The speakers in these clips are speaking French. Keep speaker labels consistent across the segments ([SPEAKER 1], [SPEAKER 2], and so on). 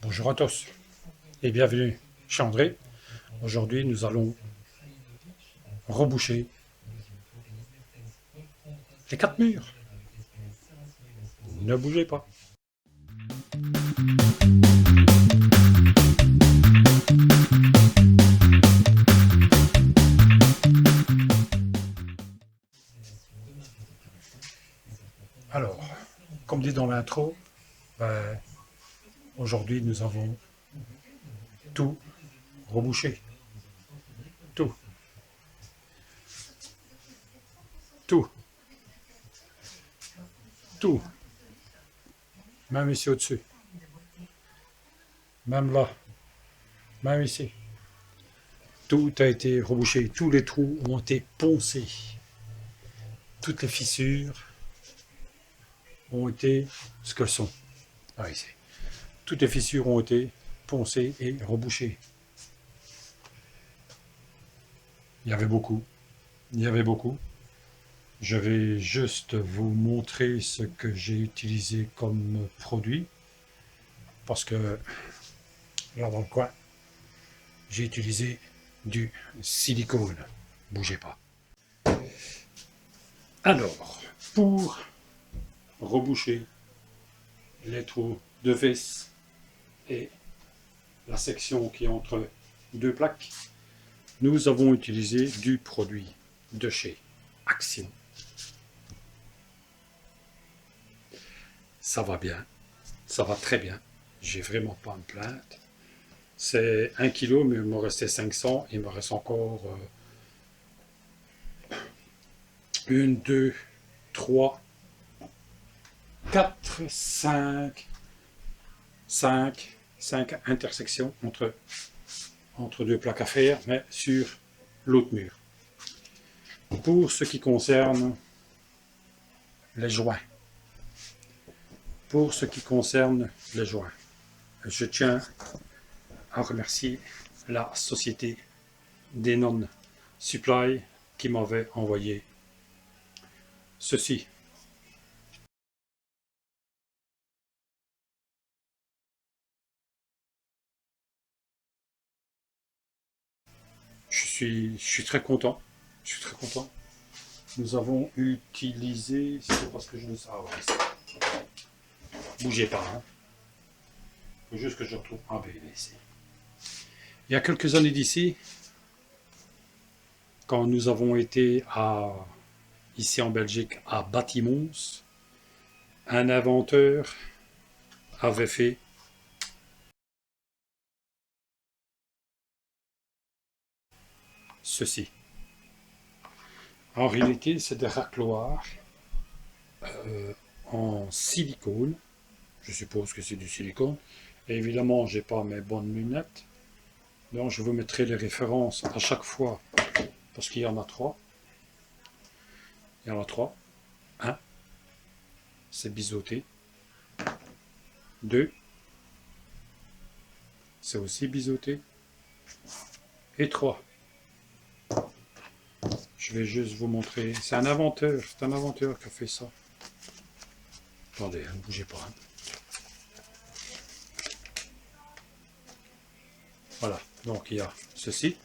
[SPEAKER 1] Bonjour à tous et bienvenue chez André. Aujourd'hui, nous allons reboucher les quatre murs. Ne bougez pas. Alors, comme dit dans l'intro, aujourd'hui, nous avons tout rebouché. Tout. Tout. Tout. Même ici au-dessus. Même là. Même ici. Tout a été rebouché. Tous les trous ont été poncés. Toutes les fissures ont été ce qu'elles sont. Ah, ici. Toutes les fissures ont été poncées et rebouchées. Il y avait beaucoup. Il y avait beaucoup. Je vais juste vous montrer ce que j'ai utilisé comme produit. Parce que là dans le coin, j'ai utilisé du silicone. Bougez pas. Alors, pour reboucher les trous de vis et la section qui est entre deux plaques, nous avons utilisé du produit de chez Action. Ça va bien, ça va très bien, j'ai vraiment pas à me plaindre. C'est 1 kg, mais il me restait 500, il me reste encore 1, 2, 3, 4, 5 intersections entre deux plaques à fer, mais sur l'autre mur. Pour ce qui concerne les joints, je tiens à remercier la société Denon Supply qui m'avait envoyé ceci. Je suis très content. Je suis très content. Nous avons utilisé, c'est parce que je le sais. Ah ouais, bougez pas, hein. Il faut juste que je retrouve. Ah ben ici. Il y a quelques années d'ici, quand nous avons été ici en Belgique à Batimons, un inventeur avait fait ceci. En réalité, c'est des racloirs en silicone. Je suppose que c'est du silicone. Et évidemment, j'ai pas mes bonnes lunettes. Donc, je vous mettrai les références à chaque fois, parce qu'il y en a 3. Il y en a 3. 1, c'est biseauté. 2, c'est aussi biseauté. Et 3. Je vais juste vous montrer. C'est un inventeur qui a fait ça. Attendez, ne bougez pas. Hein. Voilà, donc il y a ceci.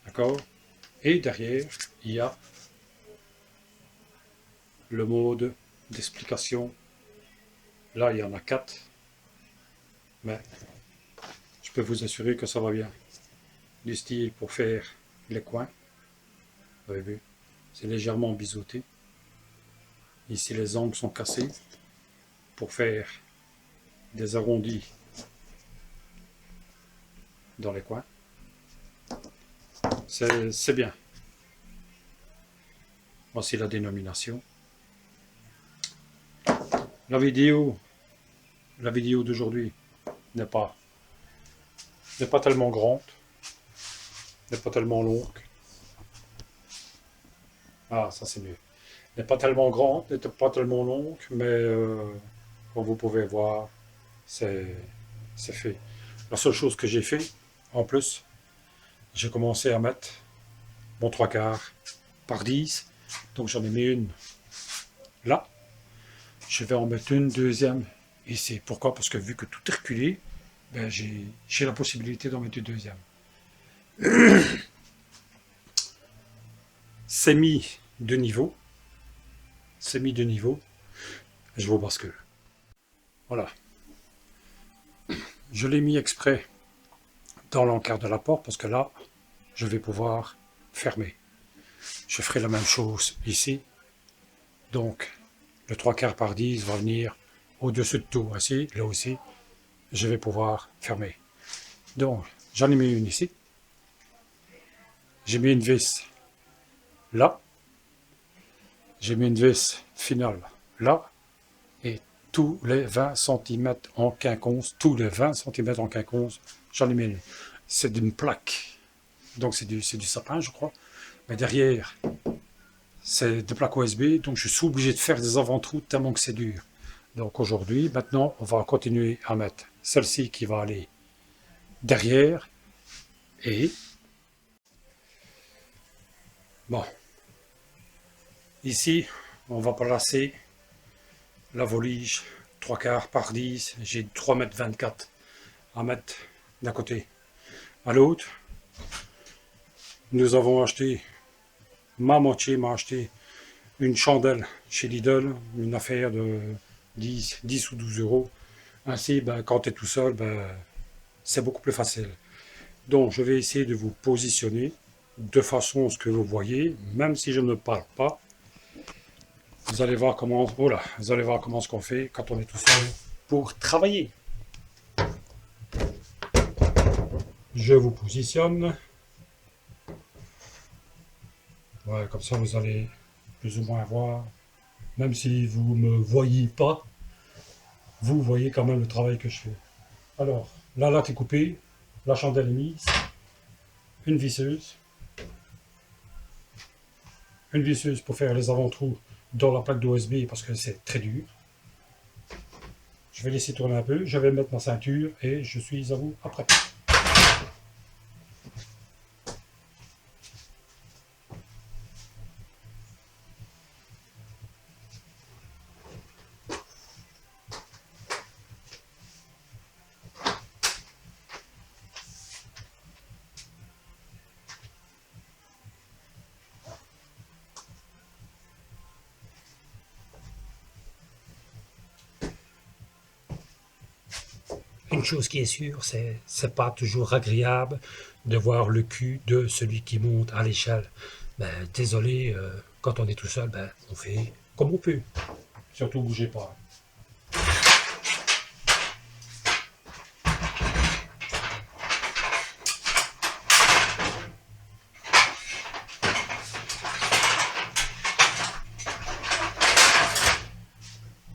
[SPEAKER 1] D'accord. Et derrière, il y a le mode d'explication. Là, il y en a 4. Mais je peux vous assurer que ça va bien. Du style pour faire les coins. Vous avez vu, c'est légèrement biseauté. Ici, les angles sont cassés pour faire des arrondis dans les coins. C'est bien. Voici la dénomination. La vidéo d'aujourd'hui n'est pas tellement grande, n'est pas tellement longue. Ah, ça c'est mieux. N'est pas tellement grande, n'est pas tellement longue, mais comme vous pouvez voir, c'est fait. La seule chose que j'ai fait, en plus, j'ai commencé à mettre mon 3/4 par 10. Donc j'en ai mis une là. Je vais en mettre une deuxième ici. Pourquoi? Parce que vu que tout est reculé, ben j'ai la possibilité d'en mettre une deuxième. C'est mis de niveau. C'est mis de niveau. Je vous bascule. Voilà. Je l'ai mis exprès dans l'encart de la porte parce que là, je vais pouvoir fermer. Je ferai la même chose ici. Donc, le 3/4 par 10 va venir au-dessus de tout. Ici, là aussi, je vais pouvoir fermer. Donc, j'en ai mis une ici. J'ai mis une vis là. J'ai mis une vis finale là. Et tous les 20 cm en quinconce, j'en ai mis une. C'est d'une plaque. Donc, c'est du sapin, je crois. Mais derrière, c'est des plaques OSB. Donc, je suis obligé de faire des avant-trous tellement que c'est dur. Donc, aujourd'hui, maintenant, on va continuer à mettre celle-ci qui va aller derrière. Et, bon, ici, on va placer la volige 3/4 par 10. J'ai 3,24 m à mettre d'un côté à l'autre. Nous avons acheté, ma moitié m'a acheté une chandelle chez Lidl, une affaire de 10 ou 12 euros. Ainsi, ben, quand tu es tout seul, ben, c'est beaucoup plus facile. Donc, je vais essayer de vous positionner de façon à ce que vous voyez, même si je ne parle pas. Vous allez voir comment, voilà, vous allez voir comment ce qu'on fait quand on est tout seul pour travailler. Je vous positionne. Ouais, comme ça, vous allez plus ou moins voir. Même si vous ne me voyez pas, vous voyez quand même le travail que je fais. Alors, la latte est coupée, la chandelle est mise, une visseuse pour faire les avant-trous dans la plaque d'OSB parce que c'est très dur. Je vais laisser tourner un peu, je vais mettre ma ceinture et je suis à vous après. Une chose qui est sûre, c'est pas toujours agréable de voir le cul de celui qui monte à l'échelle. Ben, désolé, quand on est tout seul, ben, on fait comme on peut. Surtout bougez pas.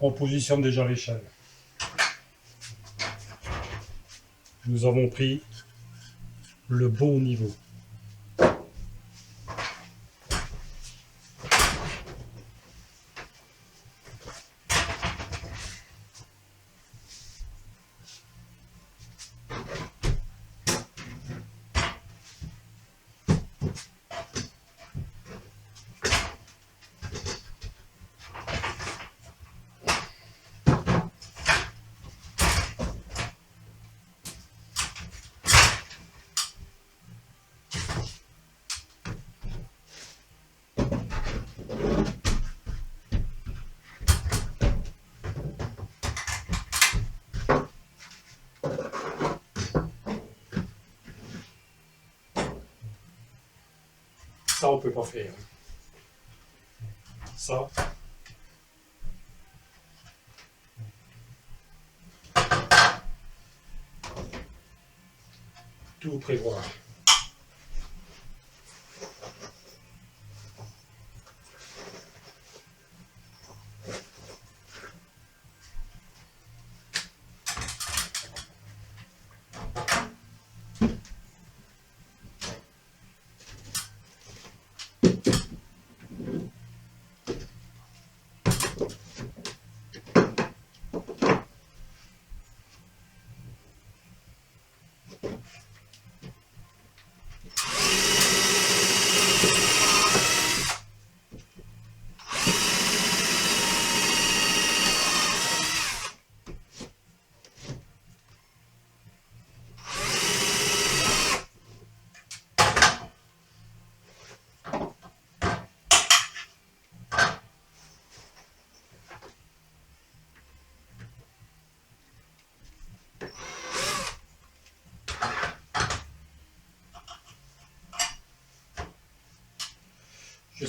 [SPEAKER 1] On positionne déjà l'échelle. Nous avons pris le bon niveau. Ça, on peut pas faire. Ça, tout prévoir.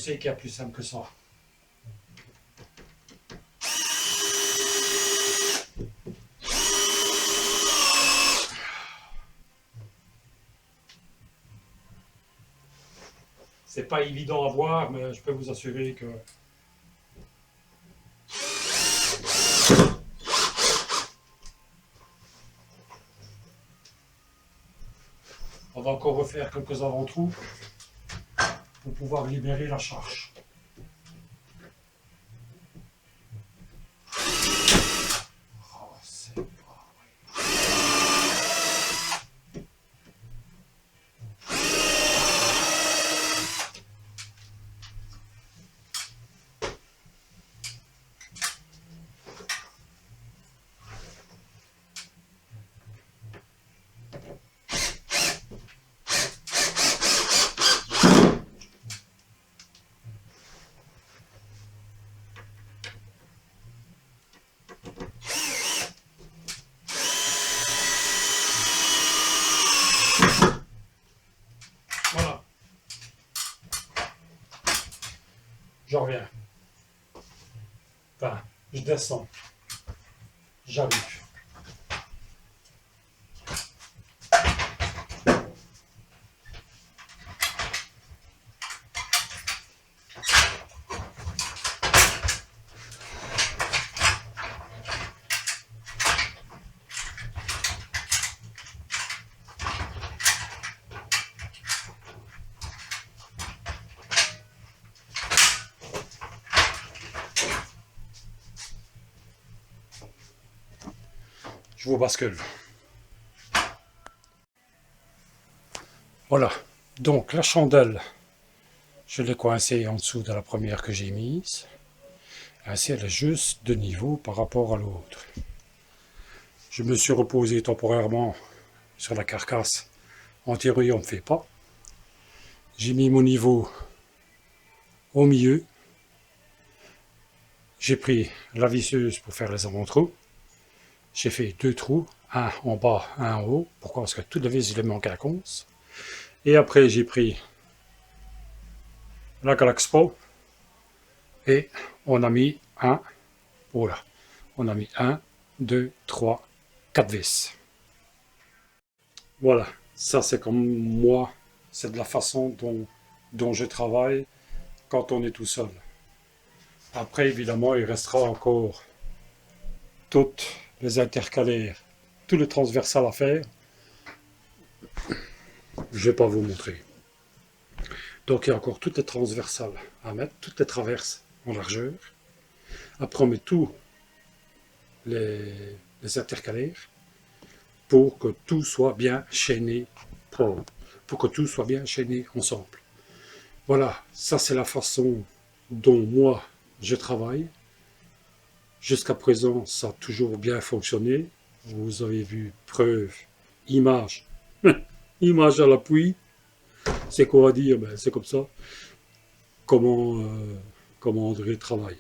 [SPEAKER 1] sais qu'il y a plus simple que ça. C'est pas évident à voir, mais je peux vous assurer que on va encore refaire quelques avant-trous pour pouvoir libérer la charge. Oh, c'est pas voilà. Je reviens. Enfin, je descends. J'arrive. Je vous bascule. Voilà. Donc la chandelle, je l'ai coincée en dessous de la première que j'ai mise. Ainsi, elle est juste de niveau par rapport à l'autre. Je me suis reposé temporairement sur la carcasse. En théorie, on ne fait pas. J'ai mis mon niveau au milieu. J'ai pris la visseuse pour faire les avant-trous. J'ai fait 2 trous, un en bas, un en haut. Pourquoi? Parce que toute la vis, je l'ai manqué à la conce. Et après, j'ai pris la Galax Pro et on a mis un, voilà, on a mis 1, 2, 3, 4 vis. Voilà, ça c'est comme moi, c'est de la façon dont je travaille quand on est tout seul. Après, évidemment, il restera encore toutes les intercalaires, tout le transversal à faire. Je ne vais pas vous montrer. Donc il y a encore toutes les transversales à mettre, toutes les traverses en largeur. Après on met tous les intercalaires pour que tout soit bien chaîné, pour que tout soit bien chaîné ensemble. Voilà, ça c'est la façon dont moi je travaille. Jusqu'à présent, ça a toujours bien fonctionné. Vous avez vu, preuve, image, image à l'appui. C'est quoi à dire? Ben, c'est comme ça. Comment André travaille.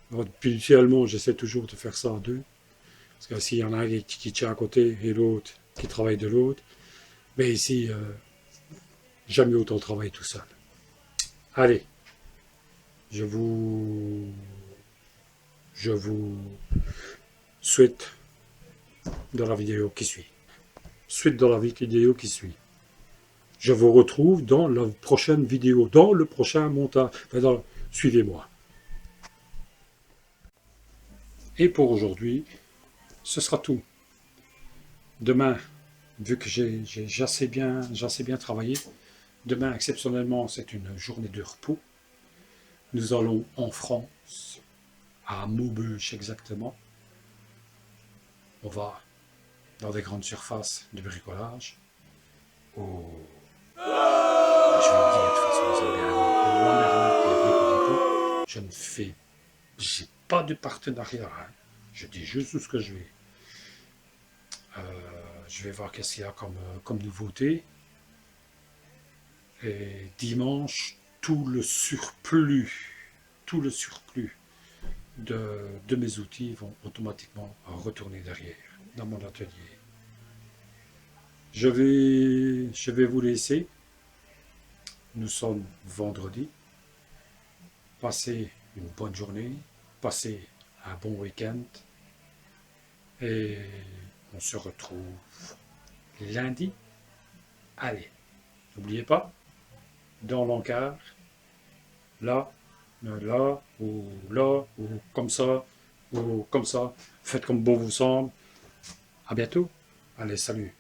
[SPEAKER 1] Alors, habituellement, j'essaie toujours de faire ça à deux. Parce que s'il y en a un qui tient à côté et l'autre qui travaille de l'autre, mais ici, jamais autant travailler tout seul. Allez, je vous souhaite dans la vidéo qui suit. Suite dans la vidéo qui suit. Je vous retrouve dans la prochaine vidéo, dans le prochain montage. Suivez-moi. Et pour aujourd'hui, ce sera tout. Demain, vu que j'ai assez bien travaillé, demain, exceptionnellement, c'est une journée de repos. Nous allons en France, à Maubeuge exactement. On va dans des grandes surfaces de bricolage. Je vais le dire, de toute façon, vous allez bien voir. Au Roi Merlin et Brico Dépôt, j'ai pas de partenariat. Hein. Je dis juste ce que je vais. Je vais voir qu'est-ce qu'il y a comme nouveauté. Et dimanche, tout le surplus de mes outils vont automatiquement retourner derrière dans mon atelier. Je vais vous laisser. Nous sommes vendredi. Passez une bonne journée, passez un bon week-end et on se retrouve lundi. Allez, n'oubliez pas, dans l'encart, là, là, ou comme ça, ou comme ça. Faites comme bon vous semble. À bientôt. Allez, salut.